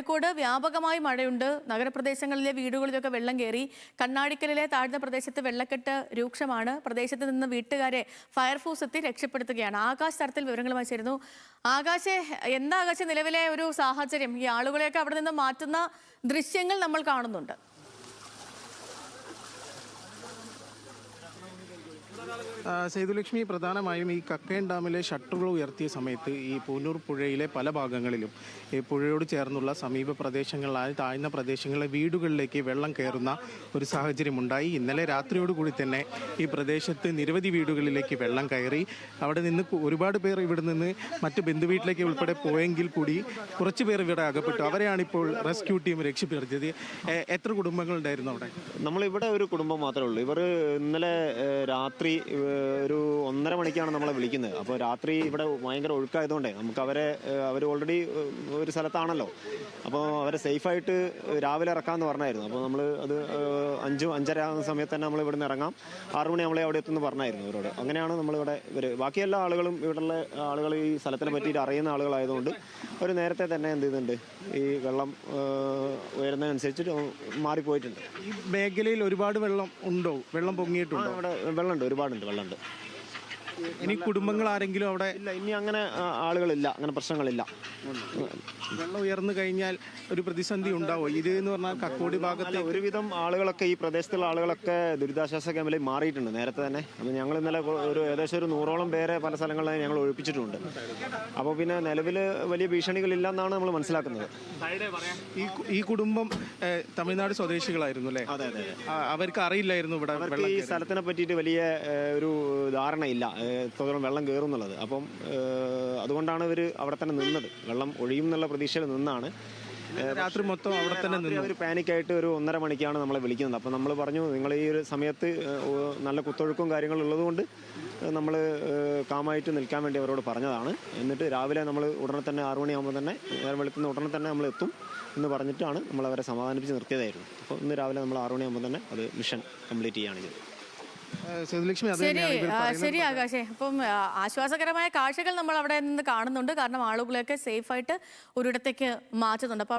കോഴിക്കോട് വ്യാപകമായി മഴയുണ്ട്. നഗരപ്രദേശങ്ങളിലെ വീടുകളിലൊക്കെ വെള്ളം കയറി. കണ്ണാടിക്കലിലെ താഴ്ന്ന പ്രദേശത്ത് വെള്ളക്കെട്ട് രൂക്ഷമാണ്. പ്രദേശത്ത് നിന്ന് വീട്ടുകാരെ ഫയർഫോഴ്സ് എത്തി രക്ഷപ്പെടുത്തുകയാണ്. ആകാശ് തരത്തിൽ വിവരങ്ങളുമായി ചേരുന്നു. ആകാശെ, എന്താ ആകാശെ നിലവിലെ ഒരു സാഹചര്യം? ഈ ആളുകളെയൊക്കെ അവിടെ നിന്ന് മാറ്റുന്ന ദൃശ്യങ്ങൾ നമ്മൾ കാണുന്നുണ്ട്. സേതുലക്ഷ്മി, പ്രധാനമായും ഈ കക്കയം ഡാമിലെ ഷട്ടറുകൾ ഉയർത്തിയ സമയത്ത് ഈ പൂന്നൂർ പുഴയിലെ പല ഭാഗങ്ങളിലും ഈ പുഴയോട് ചേർന്നുള്ള സമീപ പ്രദേശങ്ങളിലായ താഴ്ന്ന പ്രദേശങ്ങളിലെ വീടുകളിലേക്ക് വെള്ളം കയറുന്ന ഒരു സാഹചര്യമുണ്ടായി. ഇന്നലെ രാത്രിയോടുകൂടി തന്നെ ഈ പ്രദേശത്ത് നിരവധി വീടുകളിലേക്ക് വെള്ളം കയറി. അവിടെ നിന്ന് ഒരുപാട് പേർ ഇവിടെ നിന്ന് മറ്റ് ബന്ധുവീട്ടിലേക്ക് ഉൾപ്പെടെ പോയെങ്കിൽ കൂടി കുറച്ച് പേർ ഇവിടെ അകപ്പെട്ടു. അവരെയാണിപ്പോൾ റെസ്ക്യൂ ടീം രക്ഷപ്പെടുത്തിയത്. എത്ര കുടുംബങ്ങളുണ്ടായിരുന്നു അവിടെ? നമ്മളിവിടെ ഒരു കുടുംബം മാത്രമേ ഉള്ളൂ. ഇവർ ഇന്നലെ രാത്രി ഒരു 1:30 മണിക്കാണ് നമ്മളെ വിളിക്കുന്നത്. അപ്പോൾ രാത്രി ഇവിടെ ഭയങ്കര ഒഴുക്കായതുകൊണ്ടേ അവർ ഓൾറെഡി ഒരു സ്ഥലത്താണല്ലോ. അപ്പോൾ അവരെ സേഫായിട്ട് രാവിലെ ഇറക്കാമെന്ന് പറഞ്ഞായിരുന്നു. അപ്പോൾ നമ്മൾ അത് 5-5:30 ആകുന്ന സമയത്ത് തന്നെ നമ്മൾ ഇവിടുന്ന് ഇറങ്ങാം, 6 മണി നമ്മളെ അവിടെ എത്തുമെന്ന് പറഞ്ഞായിരുന്നു അവരോട്. അങ്ങനെയാണ് നമ്മളിവിടെ ബാക്കി എല്ലാ ആളുകളും ഇവിടെയുള്ള ആളുകൾ ഈ സ്ഥലത്തിനെ പറ്റിയിട്ട് അറിയുന്ന ആളുകളായതുകൊണ്ട് അവർ നേരത്തെ തന്നെ എന്ത് ചെയ്യുന്നുണ്ട്, ഈ വെള്ളം ഉയരുന്നതനുസരിച്ച് മാറിപ്പോയിട്ടുണ്ട്. ഈ മേഖലയിൽ ഒരുപാട് വെള്ളം ഉണ്ടോ? വെള്ളം പൊങ്ങിയിട്ടുണ്ടോ? ഇവിടെ വെള്ളമുണ്ട്, ഒരുപാടുണ്ട്, വെള്ളമുണ്ട്. ഇനി കുടുംബങ്ങൾ ആരെങ്കിലും അവിടെ ഇല്ല, ഇനി അങ്ങനെ ആളുകളില്ല, അങ്ങനെ പ്രശ്നങ്ങളില്ല. വെള്ളം ഉയർന്നു കഴിഞ്ഞാൽ ഒരു പ്രതിസന്ധി ഉണ്ടാവോ? ഇത് എന്ന് പറഞ്ഞാൽ കക്കോടി ഭാഗത്തെ ഒരുവിധം ആളുകളൊക്കെ ഈ പ്രദേശത്തുള്ള ആളുകളൊക്കെ ദുരിതാശ്വാസ ക്യാമ്പിൽ മാറിയിട്ടുണ്ട് നേരത്തെ തന്നെ. അപ്പോൾ ഞങ്ങൾ ഇന്നലെ ഏകദേശം ഒരു 100ഓളം പേരെ പല സ്ഥലങ്ങളിൽ ഞങ്ങൾ ഒഴിപ്പിച്ചിട്ടുണ്ട്. അപ്പോൾ പിന്നെ നിലവിൽ വലിയ ഭീഷണികളില്ല എന്നാണ് നമ്മൾ മനസ്സിലാക്കുന്നത്. ഈ കുടുംബം തമിഴ്നാട് സ്വദേശികളായിരുന്നു അല്ലേ? അതെ അതെ. അവർക്ക് അറിയില്ലായിരുന്നു ഇവിടെ ഈ സ്ഥലത്തിനെ പറ്റിയിട്ട് വലിയ ഒരു ധാരണയില്ല, എത്രത്തോളം വെള്ളം കയറും എന്നുള്ളത്. അപ്പം അതുകൊണ്ടാണ് ഇവർ അവിടെ തന്നെ നിന്നത്. വെള്ളം ഒഴിയും എന്നുള്ള പ്രതീക്ഷയിൽ നിന്നാണ്. രാത്രി മൊത്തം അവിടെ തന്നെ നിന്ന് ഒരു പാനിക്കായിട്ട് ഒരു 1:30 മണിക്കാണ് നമ്മളെ വിളിക്കുന്നത്. അപ്പോൾ നമ്മൾ പറഞ്ഞു, നിങ്ങൾ ഈ ഒരു സമയത്ത് നല്ല കുത്തൊഴുക്കും കാര്യങ്ങളും ഉള്ളതുകൊണ്ട് നമ്മൾ കാമായിട്ട് നിൽക്കാൻ വേണ്ടി അവരോട് പറഞ്ഞതാണ്. എന്നിട്ട് രാവിലെ നമ്മൾ ഉടനെ തന്നെ 6 മണിയാകുമ്പോൾ തന്നെ, നേരം വെളുക്കുന്ന ഉടനെ തന്നെ നമ്മൾ എത്തും എന്ന് പറഞ്ഞിട്ടാണ് നമ്മൾ അവരെ സമാധാനിപ്പിച്ച് നിർത്തിയതായിരുന്നു. അപ്പോൾ ഇന്ന് രാവിലെ നമ്മൾ 6 മണിയാകുമ്പോൾ തന്നെ അത് മിഷൻ കംപ്ലീറ്റ് ചെയ്യുകയാണ് ചെയ്തത്. ശരി ആകാശേ, അപ്പം ആശ്വാസകരമായ കാഴ്ചകൾ നമ്മൾ അവിടെ നിന്ന് കാണുന്നുണ്ട്. കാരണം ആളുകളെയൊക്കെ സേഫായിട്ട് ഒരിടത്തേക്ക് മാറ്റുന്നുണ്ട്.